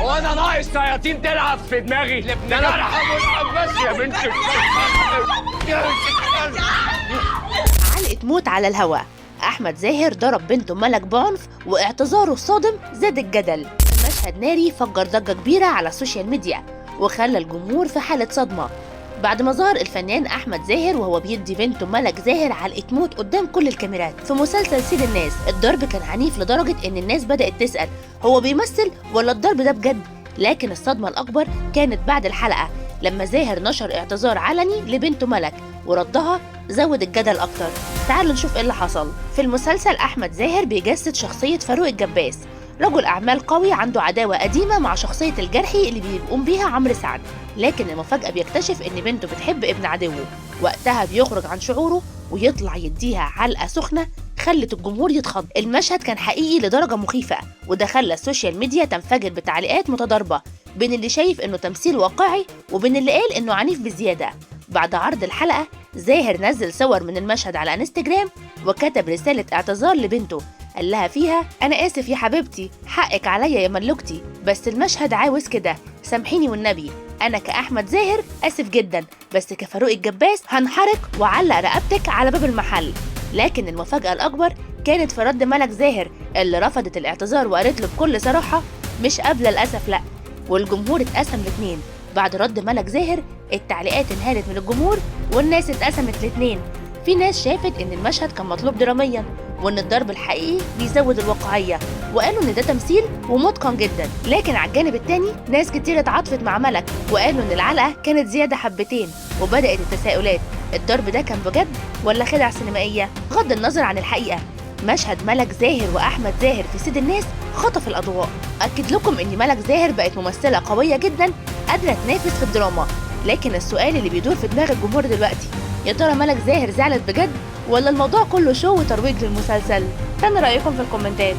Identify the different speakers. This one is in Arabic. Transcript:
Speaker 1: وانا ناقص شياطين تلعب في دماغي؟ ده انا ارحم بس يا بنت
Speaker 2: علقة موت على الهواء. أحمد زاهر ضرب بنته ملك بعنف واعتذاره الصادم زاد الجدل. مشهد ناري فجر ضجة كبيرة على السوشيال ميديا وخلى الجمهور في حالة صدمة بعد ما ظهر الفنان أحمد زاهر وهو بيدي بنته ملك زاهر علقة موت قدام كل الكاميرات في مسلسل سيد الناس. الضرب كان عنيف لدرجة إن الناس بدأت تسأل هو بيمثل ولا الضرب ده بجد؟ لكن الصدمة الأكبر كانت بعد الحلقة لما زاهر نشر اعتذار علني لبنته ملك وردها زود الجدل أكتر. تعالوا نشوف إيه اللي حصل. في المسلسل أحمد زاهر بيجسد شخصية فاروق الجباس، رجل أعمال قوي عنده عداوة قديمة مع شخصية الجرحي اللي بيقوم بيها عمرو سعد، لكن المفاجأة بيكتشف إن بنته بتحب ابن عدوه. وقتها بيخرج عن شعوره ويطلع يديها علقة سخنة خلت الجمهور يتخض. المشهد كان حقيقي لدرجة مخيفة وده خلى السوشيال ميديا تنفجر بتعليقات متضاربة بين اللي شايف إنه تمثيل واقعي وبين اللي قال إنه عنيف بزيادة. بعد عرض الحلقة زاهر نزل صور من المشهد على انستجرام وكتب رسالة اعتذار لبنته قال لها فيها أنا آسف يا حبيبتي، حقك عليا يا ملوكتي، بس المشهد عاوز كده، سامحيني والنبي، أنا كأحمد زاهر آسف جدا، بس كفاروق الجباس هنحرق وعلق رقبتك على باب المحل. لكن المفاجأة الأكبر كانت في رد ملك زاهر اللي رفضت الاعتذار وقالت له بكل صراحة مش قابلة للأسف لأ. والجمهور اتقسم لاتنين. بعد رد ملك زاهر التعليقات انهالت من الجمهور والناس اتقسمت لاتنين. في ناس شافت ان المشهد كان مطلوب دراميا وان الضرب الحقيقي بيزود الواقعيه وقالوا ان ده تمثيل ومتقن جدا، لكن على الجانب التاني ناس كتير اتعاطفت مع ملك وقالوا ان العلقه كانت زياده حبتين. وبدات التساؤلات، الضرب ده كان بجد ولا خدع سينمائيه؟ بغض النظر عن الحقيقه مشهد ملك زاهر واحمد زاهر في سيد الناس خطف الاضواء. اكد لكم ان ملك زاهر بقت ممثله قويه جدا قادره تنافس في الدراما، لكن السؤال اللي بيدور في دماغ الجمهور دلوقتي يا ترى ملك زاهر زعلت بجد ولا الموضوع كله شو وترويج للمسلسل؟ استنوا رايكم في الكومنتات.